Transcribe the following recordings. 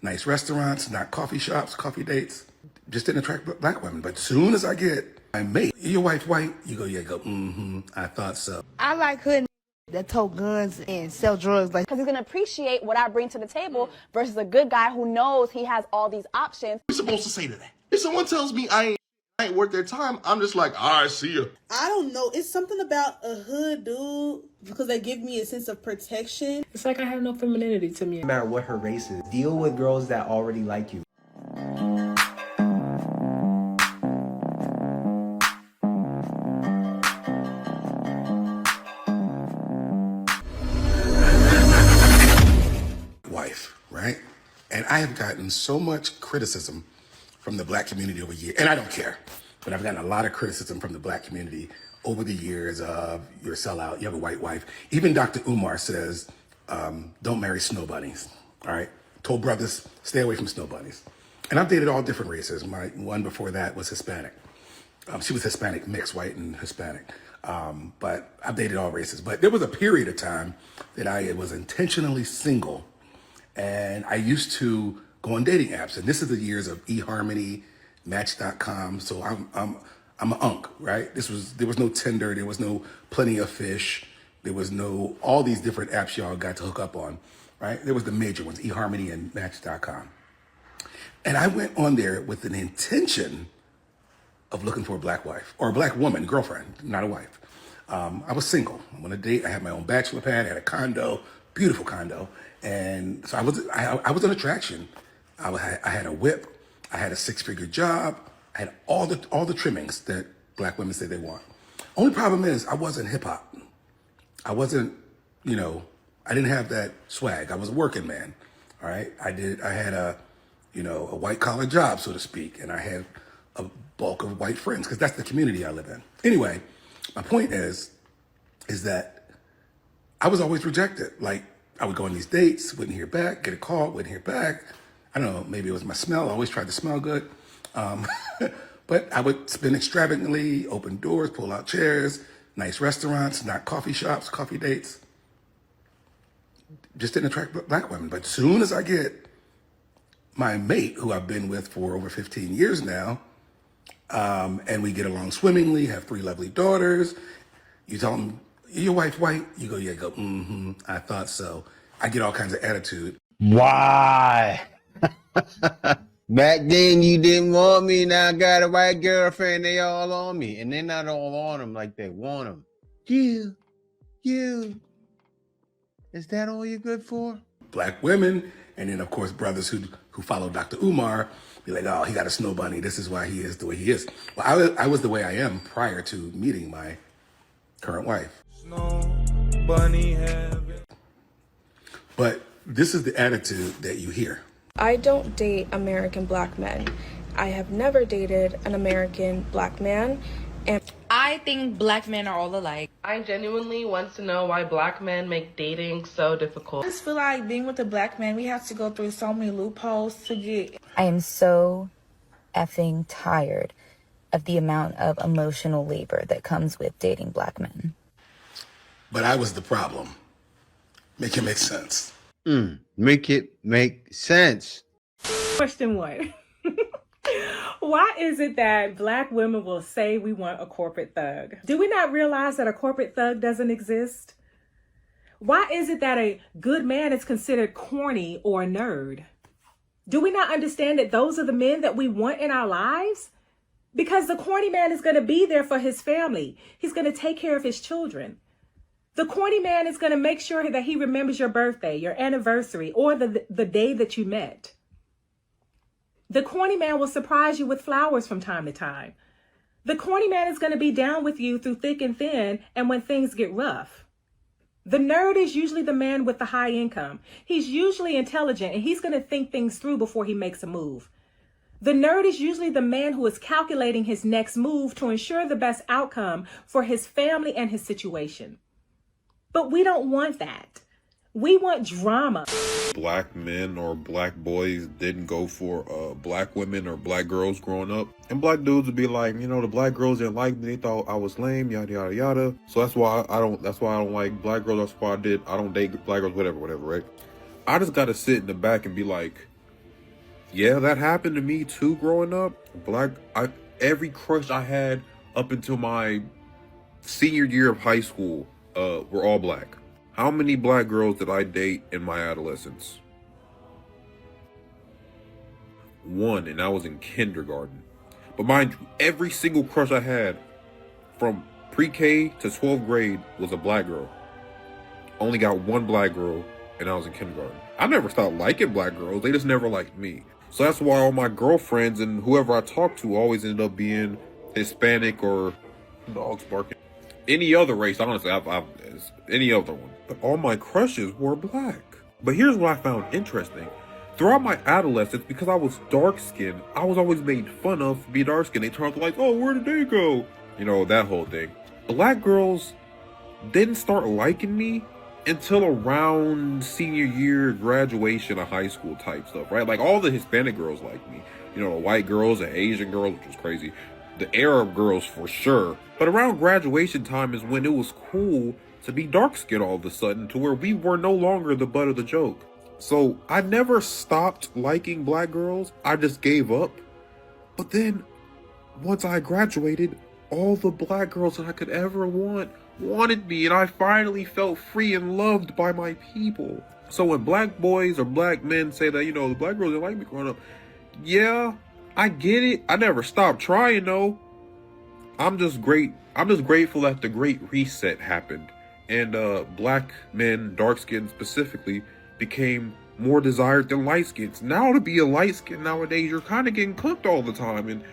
nice restaurants, not coffee shops, coffee dates. Just didn't attract black women. But soon as I get my mate, your wife white, you go, I thought so. I like hood that tote guns and sell drugs. Because he's going to appreciate what I bring to the table versus a good guy who knows he has all these options. You're supposed to say to that. If someone tells me I ain't worth their time, I'm just like, all right, see ya. I don't know. It's something about a hood dude because they give me a sense of protection. It's like I have no femininity to me. No matter what her race is, deal with girls that already like you. Wife, right? And I have gotten so much criticism from the black community over years, and I don't care, but I've gotten a lot of criticism from the black community over the years of you're a sellout, you have a white wife. Even Dr. Umar says, don't marry snow bunnies, all right? Told brothers, stay away from snow bunnies. And I've dated all different races. My one before that was Hispanic. She was Hispanic mixed, white and Hispanic. But I've dated all races. But there was a period of time that I was intentionally single. And I used to go on dating apps. And this is the years of eHarmony, Match.com. So I'm an unk, right? There was no Tinder. There was no Plenty of Fish. There was no, all these different apps y'all got to hook up on, right? There was the major ones, eHarmony and Match.com. And I went on there with an intention of looking for a black wife or a black woman, girlfriend, not a wife. I was single. I'm on a date. I had my own bachelor pad. I had a condo, beautiful condo. And so I was an attraction. I had a whip. I had a 6-figure job. I had all the trimmings that black women say they want. Only problem is I wasn't hip hop. I wasn't, I didn't have that swag. I was a working man. All right. I had a white collar job, so to speak. And I had a bulk of white friends because that's the community I live in. Anyway, my point is that I was always rejected. Like I would go on these dates, wouldn't hear back, get a call, wouldn't hear back. I don't know, maybe it was my smell. I always tried to smell good. But I would spend extravagantly, open doors, pull out chairs, nice restaurants, not coffee shops, coffee dates. Just didn't attract black women. But soon as I get my mate, who I've been with for over 15 years now, and we get along swimmingly, have 3 lovely daughters, you tell them, your wife white? You go, I thought so. I get all kinds of attitude. Why? Back then you didn't want me, now I got a white girlfriend, they all on me. And they're not all on them like they want them. You. Is that all you're good for? Black women, and then of course brothers who follow Dr. Umar, be like, oh, he got a snow bunny, this is why he is the way he is. Well, I was the way I am prior to meeting my current wife. Snow bunny heaven. But this is the attitude that you hear. I don't date American black men. I have never dated an American black man. And I think black men are all alike. I genuinely want to know why black men make dating so difficult. I just feel like being with a black man, we have to go through so many loopholes to get. I am so effing tired of the amount of emotional labor that comes with dating black men. But I was the problem. Make it make sense. Make it make sense. Question 1. Why is it that black women will say we want a corporate thug? Do we not realize that a corporate thug doesn't exist? Why is it that a good man is considered corny or a nerd? Do we not understand that those are the men that we want in our lives? Because the corny man is going to be there for his family. He's going to take care of his children. The corny man is going to make sure that he remembers your birthday, your anniversary, or the day that you met. The corny man will surprise you with flowers from time to time. The corny man is going to be down with you through thick and thin and when things get rough. The nerd is usually the man with the high income. He's usually intelligent and he's going to think things through before he makes a move. The nerd is usually the man who is calculating his next move to ensure the best outcome for his family and his situation. But we don't want that. We want drama. Black men or black boys didn't go for black women or black girls growing up. And black dudes would be like, the black girls didn't like me. They thought I was lame, yada, yada, yada. So that's why I don't like black girls. That's why I don't date black girls, whatever, right? I just got to sit in the back and be like, Yeah, that happened to me too growing up. Every crush I had up until my senior year of high school were all black. How many black girls did I date in my adolescence? One, and I was in kindergarten. But mind you, every single crush I had from pre-K to 12th grade was a black girl. Only got one black girl, and I was in kindergarten. I never stopped liking black girls. They just never liked me. So that's why all my girlfriends and whoever I talked to always ended up being Hispanic or dogs barking. Any other race, honestly, any other one. But all my crushes were black. But here's what I found interesting. Throughout my adolescence, because I was dark-skinned, I was always made fun of for being dark-skinned. They turned like, oh, where did they go? You know, that whole thing. Black girls didn't start liking me until around senior year, graduation of high school type stuff, right? Like all the Hispanic girls liked me. You know, the white girls, the Asian girls, which was crazy. The Arab girls for sure. But around graduation time is when it was cool to be dark-skinned all of a sudden, to where we were no longer the butt of the joke. So I never stopped liking black girls. I just gave up. But then once I graduated, all the black girls that I could ever wanted me, and I finally felt free and loved by my people. So when black boys or black men say that, you know, the black girls didn't like me growing up, yeah, I get it. I never stopped trying though. I'm just grateful that the Great Reset happened, and black men, dark skinned specifically, became more desired than light skins. Now to be a light skin nowadays, you're kind of getting cooked all the time, and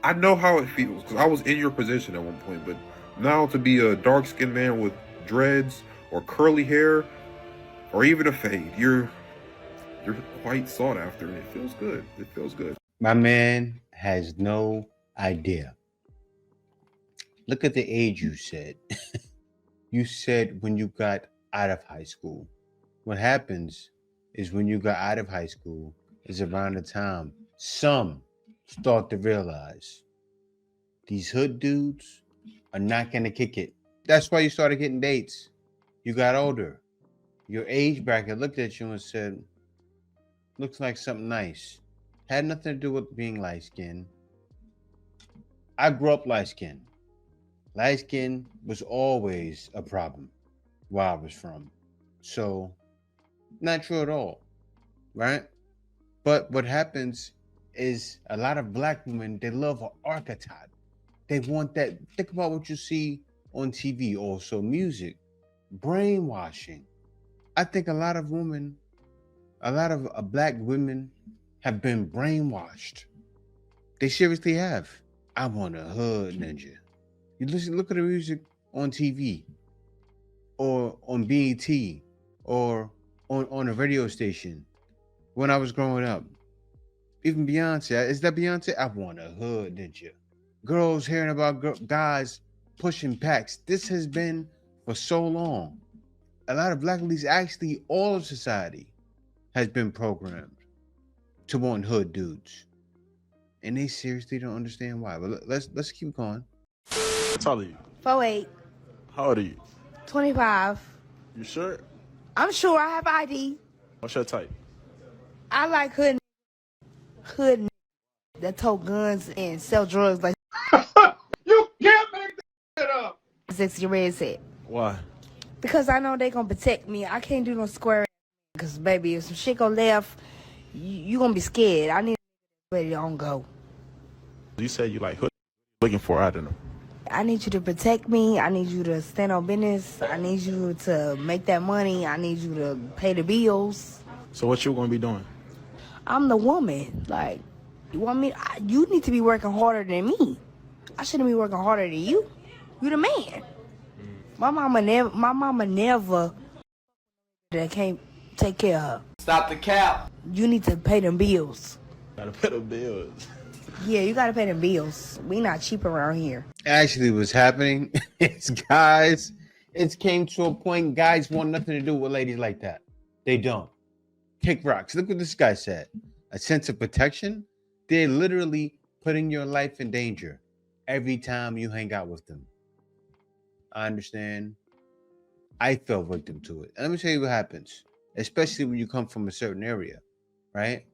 I know how it feels because I was in your position at one point. But now to be a dark skinned man with dreads or curly hair or even a fade, you're quite sought after, and it feels good. It feels good. My man has no idea. Look at the age you said. You said when you got out of high school. What happens is when you got out of high school is around the time some start to realize these hood dudes are not going to kick it. That's why you started getting dates. You got older. Your age bracket looked at you and said, looks like something nice. Had nothing to do with being light-skinned. I grew up light-skinned. Light-skinned was always a problem where I was from. So, not true at all, right? But what happens is a lot of black women, they love an archetype. They want that. Think about what you see on TV, also music, brainwashing. I think a lot of black women have been brainwashed. They seriously have. I want a hood ninja. You look at the music on TV or on BET or on a radio station when I was growing up. Even Beyonce, is that Beyonce? I want a hood ninja. Girls hearing about guys pushing packs. This has been for so long. A lot of black ladies, actually all of society has been programmed to want hood dudes. And they seriously don't understand why. But let's keep going. How tall are you? 4'8". How old are you? 25. You sure? I'm sure I have ID. What's your type? I like hood that tote guns and sell drugs like You can't make that up. 60 Red said. Why? Because I know they gonna protect me. I can't do no square because baby, if some shit go left, you gonna be scared. I need ready to on go. You said you like hood. Looking for, I don't know. I need you to protect me. I need you to stand on business. I need you to make that money. I need you to pay the bills. So what you gonna be doing? I'm the woman. Like, you want me? You need to be working harder than me. I shouldn't be working harder than you. You the man. My mama never that can't take care of her. Stop the cap. You need to pay them bills. Gotta pay the bills. Yeah, you gotta pay them bills. We not cheap around here. Actually, what's happening is it's came to a point guys want nothing to do with ladies like that. They don't. Kick rocks. Look what this guy said. A sense of protection. They're literally putting your life in danger every time you hang out with them. I understand. I fell victim to it. And let me tell you what happens, especially when you come from a certain area, right?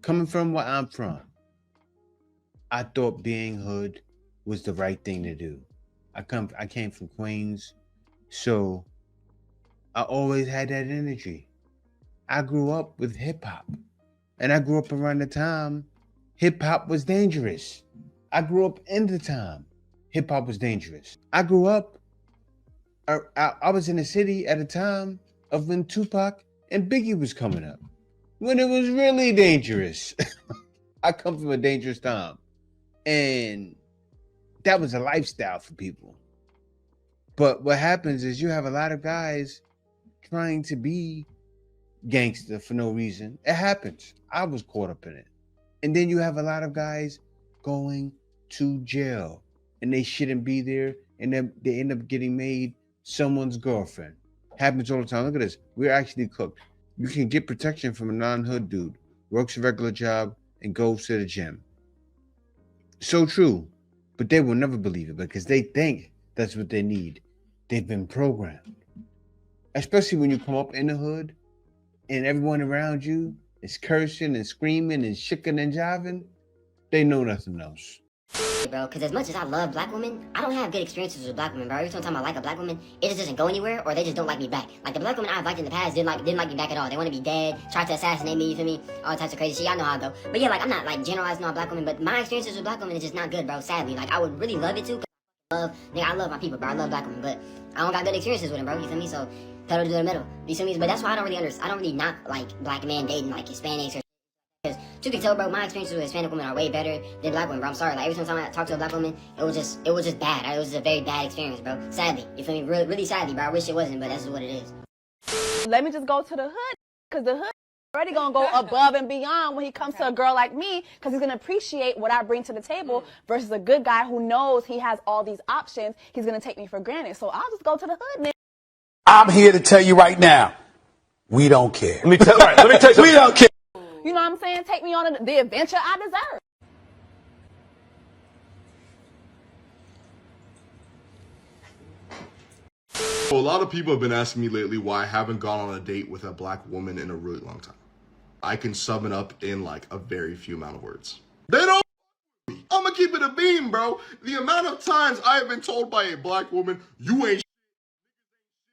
Coming from where I'm from, I thought being hood was the right thing to do. I came from Queens, so I always had that energy. I grew up with hip hop, and I grew up around the time hip hop was dangerous. I grew up in the time hip hop was dangerous. I grew up, I was in the city at a time of when Tupac and Biggie was coming up, when it was really dangerous. I come from a dangerous time, and that was a lifestyle for people. But what happens is you have a lot of guys trying to be gangster for no reason. It happens. I was caught up in it. And then you have a lot of guys going to jail, and they shouldn't be there, and then they end up getting made someone's girlfriend. Happens all the time. Look at this. We're actually cooked. You can get protection from a non-hood dude, works a regular job, and goes to the gym. So true. But they will never believe it because they think that's what they need. They've been programmed. Especially when you come up in the hood and everyone around you is cursing and screaming and shooking and jiving. They know nothing else. Bro, because as much as I love black women, I don't have good experiences with black women, bro. Every time I like a black woman, it just doesn't go anywhere, or they just don't like me back. Like the black women I've liked in the past didn't like me back at all. They want to be dead, try to assassinate me, you feel me? All types of crazy shit. Y'all know how I go. But yeah, like I'm not like generalizing on black women, but my experiences with black women is just not good, bro. Sadly, like I would really love it to. I love my people, bro. I love black women, but I don't got good experiences with them, bro. You feel me? So pedal to the middle. You feel me? But that's why I don't really knock like black men dating like Hispanics or. Because you can tell, bro, my experiences with Hispanic women are way better than black women, bro. I'm sorry. Like, every time I talk to a black woman, it was just bad. It was just a very bad experience, bro. Sadly. You feel me? Really sadly, bro. I wish it wasn't, but that's what it is. Let me just go to the hood, because the hood already gonna go above and beyond when he comes to a girl like me, because he's gonna appreciate what I bring to the table versus a good guy who knows he has all these options. He's gonna take me for granted. So I'll just go to the hood, man. I'm here to tell you right now, we don't care. Let me tell you something. We don't care. You know what I'm saying? Take me on the adventure I deserve. So a lot of people have been asking me lately why I haven't gone on a date with a black woman in a really long time. I can sum it up in like a very few amount of words. They don't me. I'm gonna keep it a beam, bro. The amount of times I have been told by a black woman, you ain't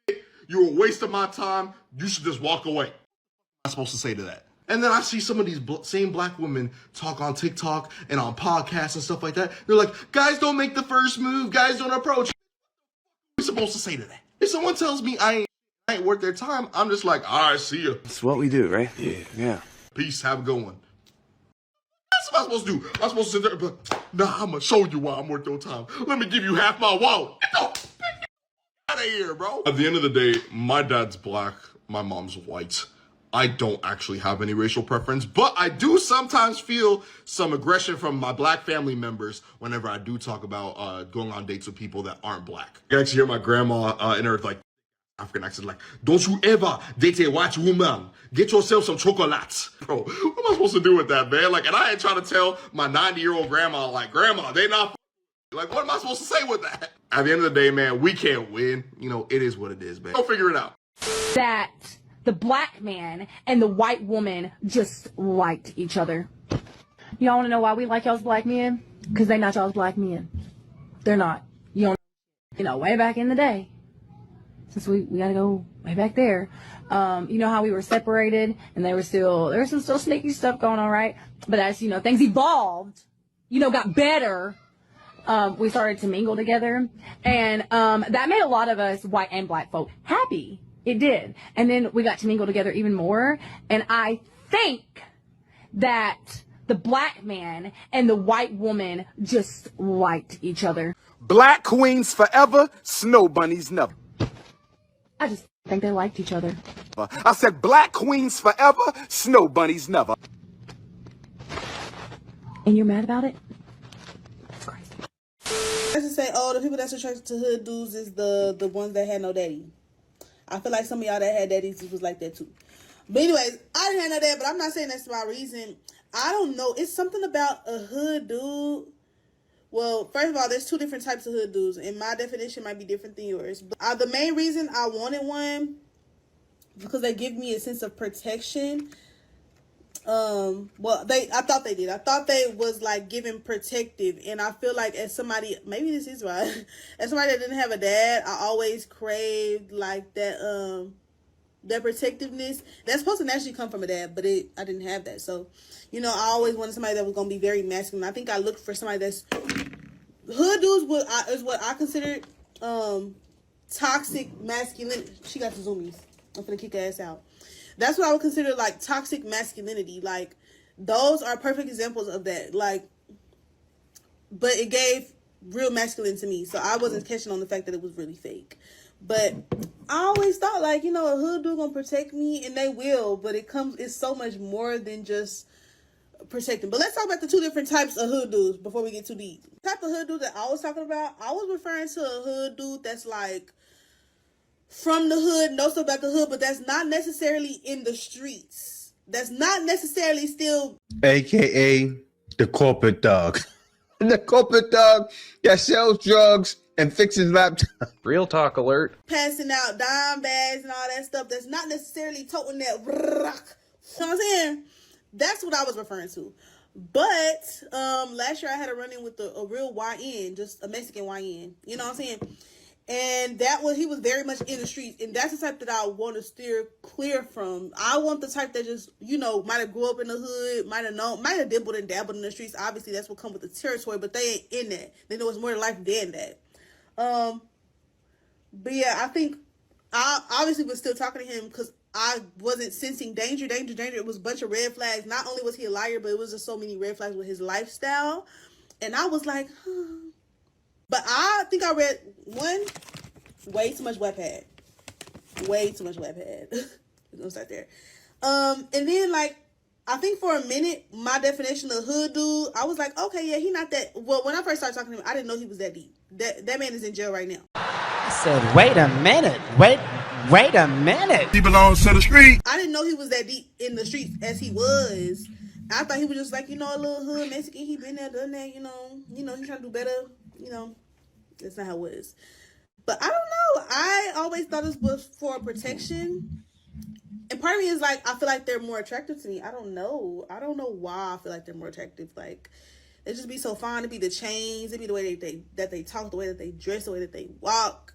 shit, you're a waste of my time, you should just walk away. What am I supposed to say to that? And then I see some of these same black women talk on TikTok and on podcasts and stuff like that. They're like, guys don't make the first move, guys don't approach. What are we supposed to say to that? If someone tells me I ain't worth their time, I'm just like, all right, see ya. It's what we do, right? Yeah. Peace, have a good one. That's what I'm supposed to do. I'm supposed to sit there and be like, nah, I'm gonna show you why I'm worth your time. Let me give you half my wallet. Get out of here, bro. At the end of the day, my dad's black, my mom's white. I don't actually have any racial preference, but I do sometimes feel some aggression from my black family members whenever I do talk about going on dates with people that aren't black. I can actually hear my grandma in her like African accent, like, don't you ever date a white woman. Get yourself some chocolates. Bro, what am I supposed to do with that, man? Like, and I ain't trying to tell my 90-year-old grandma, like, grandma, they not like, what am I supposed to say with that? At the end of the day, man, we can't win. You know, it is what it is, man. Go figure it out. That the black man and the white woman just liked each other. Y'all want to know why we like y'all's black men? Because they not y'all's black men. They're not. You know, way back in the day, since we got to go way back there, you know how we were separated and there was some still sneaky stuff going on, right? But as, you know, things evolved, you know, got better, we started to mingle together. And that made a lot of us white and black folk happy. It did. And then we got to mingle together even more. And I think that the black man and the white woman just liked each other. Black queens forever, snow bunnies never. I just think they liked each other. I said black queens forever, snow bunnies never. And you're mad about it? That's crazy. I just say, oh, the people that's attracted to hood dudes is the ones that had no daddy. I feel like some of y'all that had daddies was like that too. But anyways, I didn't have no dad, but I'm not saying that's my reason. I don't know. It's something about a hood dude. Well, first of all, there's two different types of hood dudes, and my definition might be different than yours. But the main reason I wanted one, because they give me a sense of protection. Well, I thought they did. I thought they was like giving protective, and I feel like as somebody, maybe this is right, as somebody that didn't have a dad, I always craved like that protectiveness that's supposed to naturally come from a dad, but I didn't have that. So, you know, I always wanted somebody that was gonna be very masculine. I think I looked for somebody that's hood dudes. Is what I considered toxic masculinity. She got the zoomies. I'm gonna kick her ass out. That's what I would consider like toxic masculinity. Like those are perfect examples of that. Like, but it gave real masculine to me, so I wasn't catching on the fact that it was really fake. But I always thought like, you know, a hood dude gonna protect me, and they will. But it's so much more than just protecting. But let's talk about the two different types of hood dudes before we get too deep. The type of hood dude that I was talking about, I was referring to a hood dude that's like from the hood, knows stuff about the hood, but that's not necessarily in the streets. That's not necessarily still, AKA the corporate dog. The corporate dog that sells drugs and fixes laptops. Real talk alert. passing out dime bags and all that stuff. That's not necessarily toting that. You know what I'm saying? That's what I was referring to. But last year I had a run-in with a real YN, just a Mexican YN. You know what I'm saying? And he was very much in the streets. And that's the type that I want to steer clear from. I want the type that just, you know, might have grew up in the hood, might have dibbled and dabbled in the streets. Obviously, that's what comes with the territory, but they ain't in that. They know it's more to life than that. But yeah, I think I obviously was still talking to him because I wasn't sensing danger. It was a bunch of red flags. Not only was he a liar, but it was just so many red flags with his lifestyle. And I was like, But I think I read way too much Wattpad. Way too much Wattpad. We're gonna start there. And then like, I think for a minute, my definition of hood dude, I was like, okay, yeah, he not that. Well, when I first started talking to him, I didn't know he was that deep. That man is in jail right now. I said, wait a minute. Wait a minute. He belongs to the street. I didn't know he was that deep in the streets as he was. I thought he was just like, you know, a little hood Mexican. He been there, done that, you know, he trying to do better, you know. That's not how it was. But I don't know. I always thought this was for protection. And part of me is like, I feel like they're more attractive to me. I don't know why I feel like they're more attractive. Like, they just be so fun. It be the chains. It be the way that they talk, the way that they dress, the way that they walk.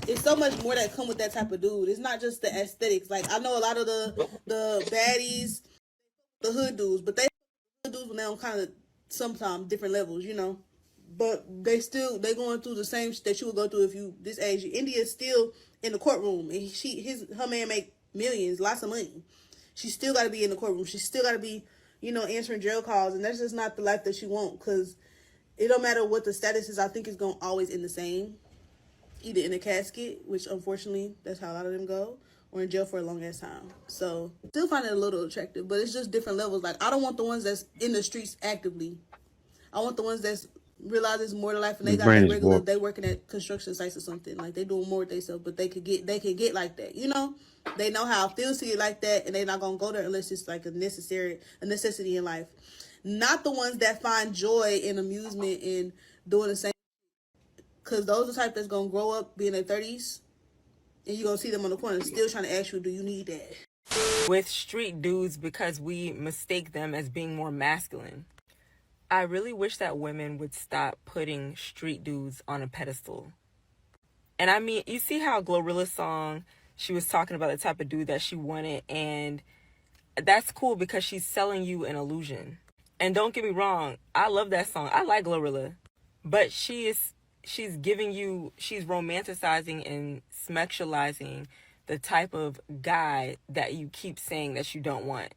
It's so much more that come with that type of dude. It's not just the aesthetics. Like, I know a lot of the baddies, the hood dudes, but they hood dudes when they're on kind of sometimes different levels, you know. But they going through the same shit that you would go through if you this age. India's still in the courtroom, and her man make millions, lots of money. She still got to be in the courtroom. She still got to be, you know, answering jail calls, and that's just not the life that you want. Because it don't matter what the status is. I think it's gonna always end the same, either in a casket, which unfortunately that's how a lot of them go, or in jail for a long ass time. So still find it a little attractive, but it's just different levels. Like, I don't want the ones that's in the streets actively. I want the ones that's realize it's more to life, and they got like regular. They working at construction sites or something. Like, they doing more with themselves, but they could get like that. You know, they know how it feels to get like that, and they're not gonna go there unless it's like a necessity in life. Not the ones that find joy and amusement in doing the same. Because those are the type that's gonna grow up, be in their 30s, and you're gonna see them on the corner still trying to ask you, do you need that? With street dudes, because we mistake them as being more masculine. I really wish that women would stop putting street dudes on a pedestal. And I mean, you see how Glorilla's song, she was talking about the type of dude that she wanted, and that's cool because she's selling you an illusion. And don't get me wrong, I love that song. I like Glorilla. But she's romanticizing and sexualizing the type of guy that you keep saying that you don't want.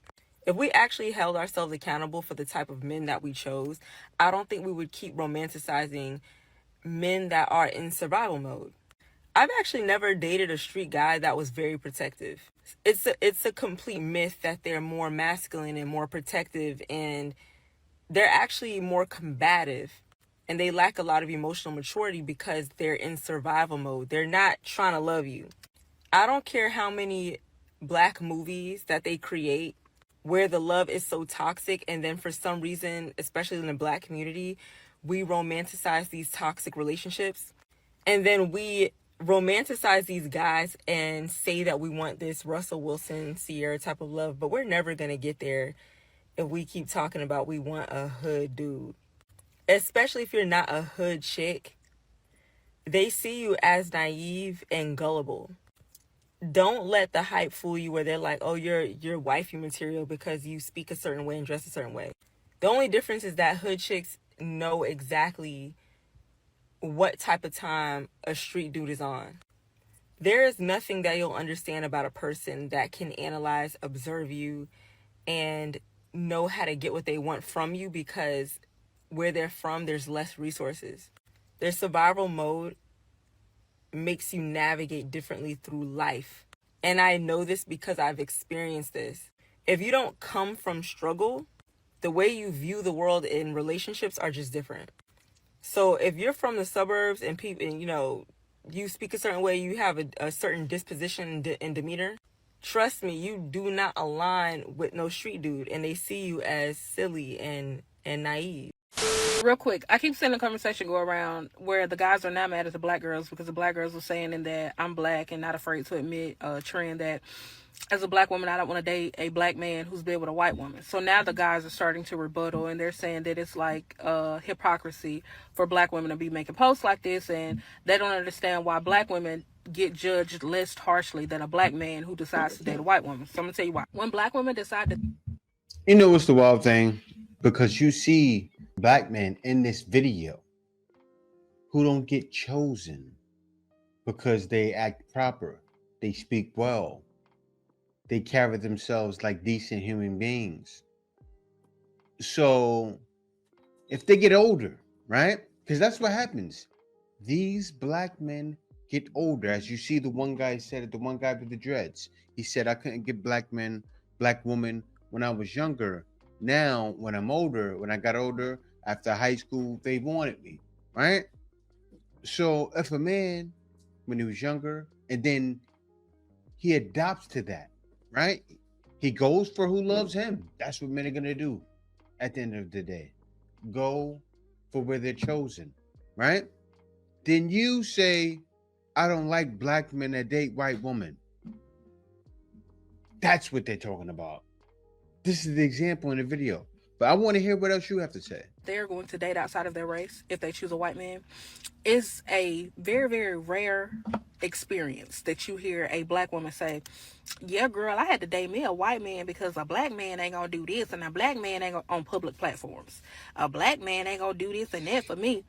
If we actually held ourselves accountable for the type of men that we chose, I don't think we would keep romanticizing men that are in survival mode. I've actually never dated a street guy that was very protective. It's a complete myth that they're more masculine and more protective, and they're actually more combative, and they lack a lot of emotional maturity because they're in survival mode. They're not trying to love you. I don't care how many black movies that they create where the love is so toxic, and then for some reason, especially in the black community, we romanticize these toxic relationships, and then we romanticize these guys and say that we want this Russell Wilson, Sierra type of love, but we're never going to get there if we keep talking about we want a hood dude. Especially if you're not a hood chick, they see you as naive and gullible. Don't let the hype fool you where they're like, oh, you're wifey material because you speak a certain way and dress a certain way. The only difference is that hood chicks know exactly what type of time a street dude is on. There is nothing that you'll understand about a person that can analyze, observe you, and know how to get what they want from you, because where they're from, there's less resources. Their survival mode makes you navigate differently through life. And I know this because I've experienced this. If you don't come from struggle, the way you view the world in relationships are just different. So if you're from the suburbs and people, and, you know, you speak a certain way, you have a certain disposition and demeanor, trust me, you do not align with no street dude, and they see you as silly and naive. Real quick, I keep seeing the conversation go around where the guys are not mad at the black girls because the black girls were saying in that I'm black and not afraid to admit a trend that as a black woman, I don't want to date a black man who's been with a white woman. So now the guys are starting to rebuttal, and they're saying that it's like hypocrisy for black women to be making posts like this, and they don't understand why black women get judged less harshly than a black man who decides to date a white woman. So I'm going to tell you why. When black women decide to... You know what's the wild thing? Because you see black men in this video who don't get chosen because they act proper, they speak well, they carry themselves like decent human beings. So if they get older, right? Because that's what happens. These black men get older. As you see, the one guy said it, the one guy with the dreads, he said, I couldn't get black women when I was younger. Now, when I'm older, when I got older, after high school, they wanted me, right? So if a man, when he was younger, and then he adopts to that, right? He goes for who loves him. That's what men are going to do at the end of the day. Go for where they're chosen, right? Then you say, I don't like black men that date white women. That's what they're talking about. This is the example in the video. But I want to hear what else you have to say. They're going to date outside of their race if they choose a white man. It's a very, very rare experience that you hear a black woman say, yeah, girl, I had to date me a white man because a black man ain't gonna do this, and a black man ain't gonna, on public platforms. A black man ain't gonna do this and that for me.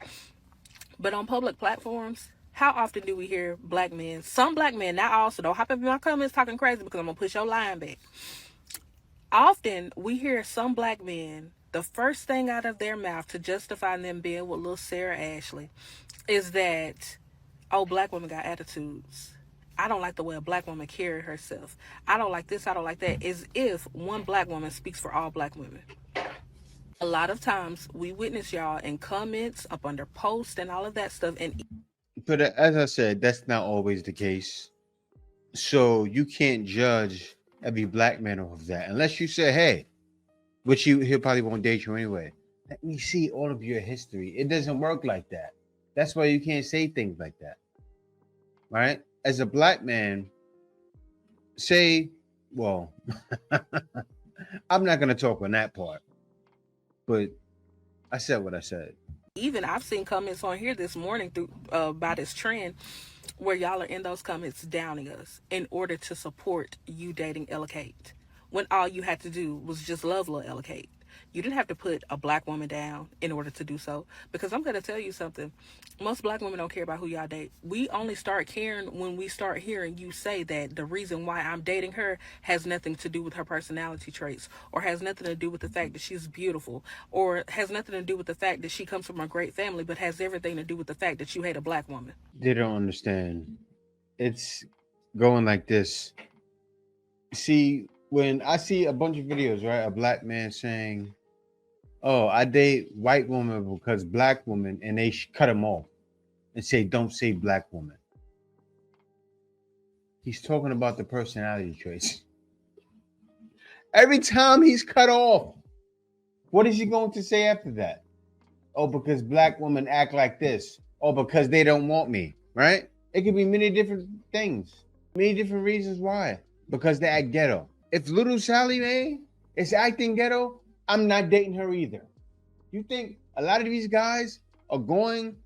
But on public platforms, how often do we hear black men, some black men, not all, so don't hop up in my comments talking crazy because I'm gonna push your line back. Often we hear some black men, the first thing out of their mouth to justify them being with little Sarah Ashley is that, oh, black women got attitudes. I don't like the way a black woman carry herself. I don't like this, I don't like that. As if one black woman speaks for all black women. A lot of times we witness y'all in comments, up under posts and all of that stuff. But as I said, that's not always the case. So you can't judge every black man off of that unless you say, hey, which he'll probably won't date you anyway. Let me see all of your history. It doesn't work like that. That's why you can't say things like that, right? As a black man, say, well, I'm not going to talk on that part, but I said what I said. Even I've seen comments on here this morning through about this trend where y'all are in those comments downing us in order to support you dating Ella Kate, when all you had to do was just love little Ella Kate. You didn't have to put a black woman down in order to do so. Because I'm going to tell you something. Most black women don't care about who y'all date. We only start caring when we start hearing you say that the reason why I'm dating her has nothing to do with her personality traits, or has nothing to do with the fact that she's beautiful, or has nothing to do with the fact that she comes from a great family, but has everything to do with the fact that you hate a black woman. They don't understand. It's going like this. See, when I see a bunch of videos, right, a black man saying, oh, I date white women because black women, and they cut him off and say, don't say black woman. He's talking about the personality traits. Every time he's cut off, what is he going to say after that? Oh, because black women act like this. Oh, because they don't want me, right? It could be many different things, many different reasons why. Because they act ghetto. If little Sally Mae is acting ghetto, I'm not dating her either. You think a lot of these guys are going,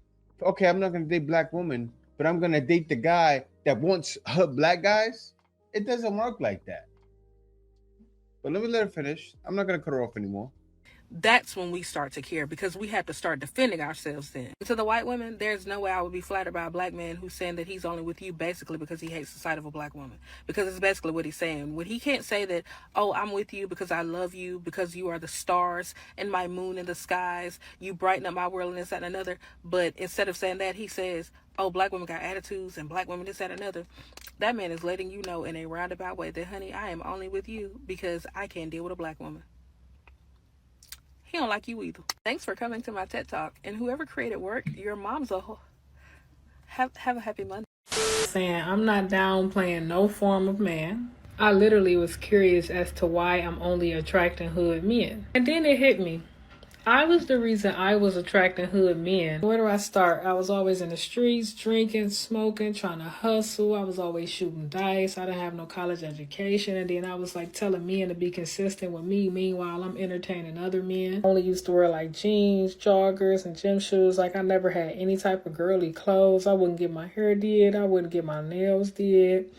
okay, I'm not going to date black women, but I'm going to date the guy that wants her black guys? It doesn't work like that. But let me let her finish. I'm not going to cut her off anymore. That's when we start to care, because we have to start defending ourselves then. To the white women, there's no way I would be flattered by a black man who's saying that he's only with you basically because he hates the sight of a black woman. Because it's basically what he's saying. When he can't say that, oh, I'm with you because I love you, because you are the stars and my moon in the skies, you brighten up my world and this, that, and another. But instead of saying that, he says, oh, black women got attitudes and black women this, that, and another. That man is letting you know in a roundabout way that, honey, I am only with you because I can't deal with a black woman. He don't like you either. Thanks for coming to my TED Talk. And whoever created work, your mom's a whole. Have a happy Monday. Saying I'm not downplaying no form of man. I literally was curious as to why I'm only attracting hood men. And then it hit me. I was the reason I was attracting hood men. Where do I start? I was always in the streets, drinking, smoking, trying to hustle. I was always shooting dice. I didn't have no college education. And then I was like telling men to be consistent with me. Meanwhile, I'm entertaining other men. I only used to wear like jeans, joggers, and gym shoes. Like I never had any type of girly clothes. I wouldn't get my hair did. I wouldn't get my nails did.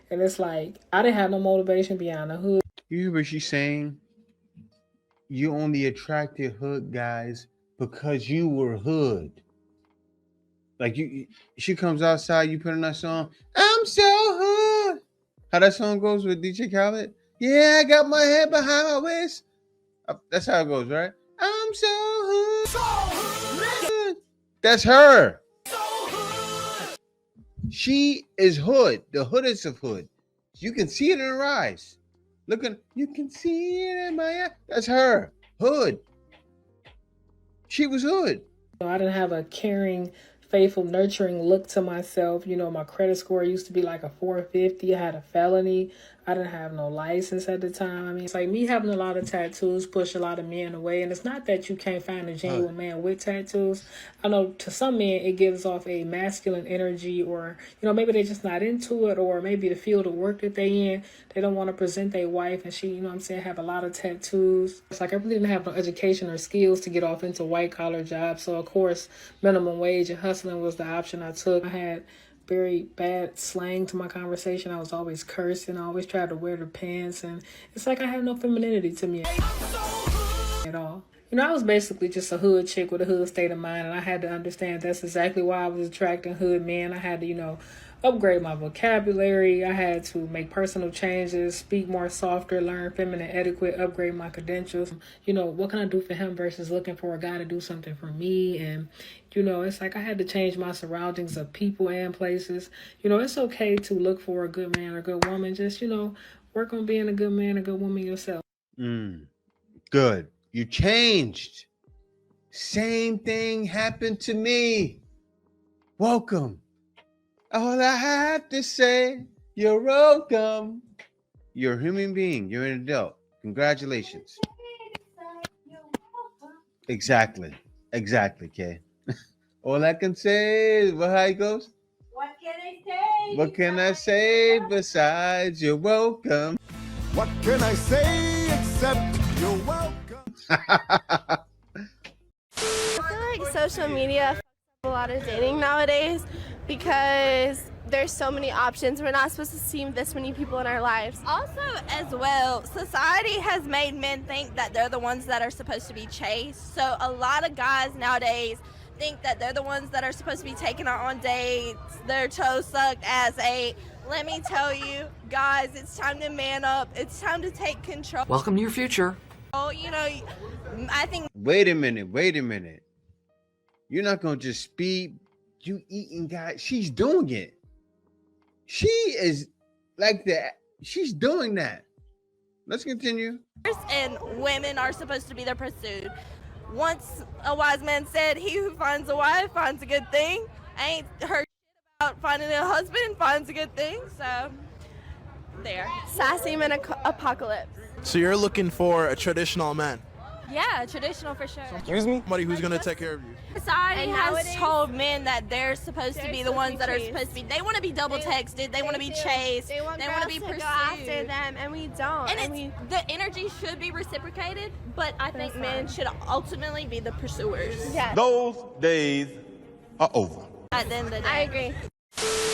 And it's like, I didn't have no motivation beyond the hood. You hear what she's saying? You only attracted hood guys because you were hood. Like she comes outside, you put on that song, I'm so hood. How that song goes with DJ Khaled? Yeah, I got my head behind my waist. That's how it goes, right? I'm so hood. So hood. That's her. So hood. She is hood, the hoodest of hood. You can see it in her eyes. Looking, you can see it in my eye. That's her. Hood. She was hood. I didn't have a caring, faithful, nurturing look to myself. You know, my credit score used to be like a 450. I had a felony. I didn't have no license at the time. I mean, it's like me having a lot of tattoos push a lot of men away. And it's not that you can't find a genuine man with tattoos. I know to some men it gives off a masculine energy, or, you know, maybe they're just not into it, or maybe the field of work that they in, they don't want to present their wife and she, you know what I'm saying, have a lot of tattoos. It's like I really didn't have no education or skills to get off into white collar jobs. So of course, minimum wage and hustling was the option I took. I had very bad slang to my conversation. I was always cursing. I always tried to wear the pants, and it's like I had no femininity to me at all. You know, I was basically just a hood chick with a hood state of mind, and I had to understand that's exactly why I was attracting hood men. I had to, you know, upgrade my vocabulary. I had to make personal changes, speak more softer, learn feminine etiquette, upgrade my credentials. You know, what can I do for him versus looking for a guy to do something for me? And, you know, it's like I had to change my surroundings of people and places. You know, it's okay to look for a good man or good woman. Just, you know, work on being a good man or good woman yourself. Good. You changed. Same thing happened to me. Welcome. All I have to say, you're welcome. You're a human being. You're an adult. Congratulations. Exactly. Exactly, Kay. All I can say is, well, how it goes? What can I say? What can I say besides you're welcome? What can I say except you're welcome? I feel like social media affects a lot of dating nowadays because there's so many options. We're not supposed to see this many people in our lives. Also, as well, society has made men think that they're the ones that are supposed to be chased. So a lot of guys nowadays think that they're the ones that are supposed to be taking her on dates, their toes sucked as a. Let me tell you, guys, it's time to man up. It's time to take control. Welcome to your future. Oh, you know, I think. Wait a minute. You're not going to just speed. You eating guys. She's doing it. She is like that. She's doing that. Let's continue. And women are supposed to be their pursued. Once a wise man said, he who finds a wife finds a good thing. I ain't heard about finding a husband finds a good thing. So, there. Sassy man apocalypse. So you're looking for a traditional man? Yeah, traditional for sure. Excuse me? Somebody who's gonna take care of you. Society has told men that they're supposed to be the ones that are supposed to be. They want to be double texted. They want to be chased. They want to be pursued. After them, and we don't. And the energy should be reciprocated, but I think men should ultimately be the pursuers. Yeah. Those days are over. At the end of the day. I agree.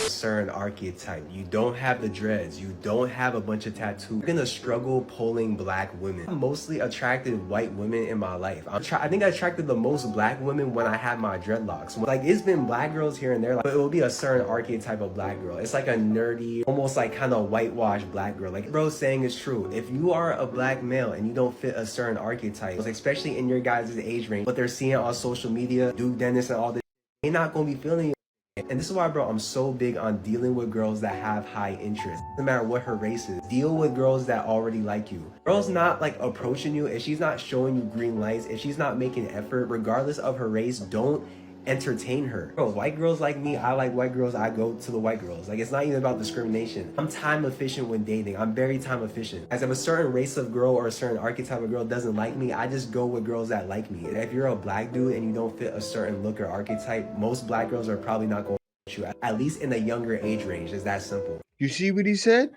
Certain archetype. You don't have the dreads. You don't have a bunch of tattoos. You're gonna struggle pulling black women. I mostly attracted white women in my life. I think I attracted the most black women when I had my dreadlocks. Like, it's been black girls here and there, but it will be a certain archetype of black girl. It's like a nerdy, almost like kind of whitewashed black girl. Like bro's saying is true. If you are a black male and you don't fit a certain archetype, especially in your guys' age range, what they're seeing on social media, Duke Dennis and all this, they're not gonna be feeling you. And this is why, bro, I'm so big on dealing with girls that have high interest. No matter what her race is, deal with girls that already like you. Girl's not like approaching you, if she's not showing you green lights, if she's not making effort, regardless of her race, don't entertain her. Bro, white girls like me, I like white girls, I go to the white girls. Like, it's not even about discrimination. I'm time efficient when dating. I'm very time efficient. As if a certain race of girl or a certain archetype of girl doesn't like me, I just go with girls that like me. And if you're a black dude and you don't fit a certain look or archetype, most black girls are probably not going to you, at least in the younger age range. It's that simple. You see what he said?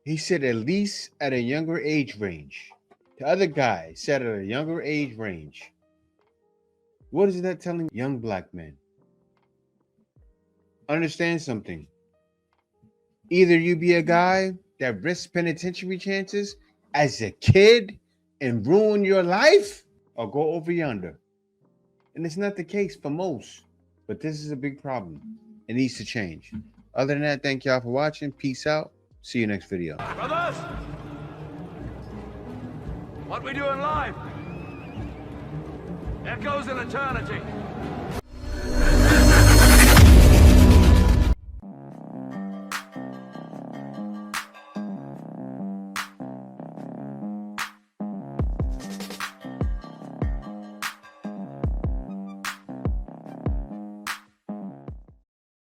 He said at least at a younger age range. The other guy said at a younger age range. What is that telling young black men? Understand something. Either you be a guy that risks penitentiary chances as a kid and ruin your life, or go over yonder. And it's not the case for most, but this is a big problem. It needs to change. Other than that, thank y'all for watching. Peace out. See you next video. Brothers, what we do in life echoes in eternity.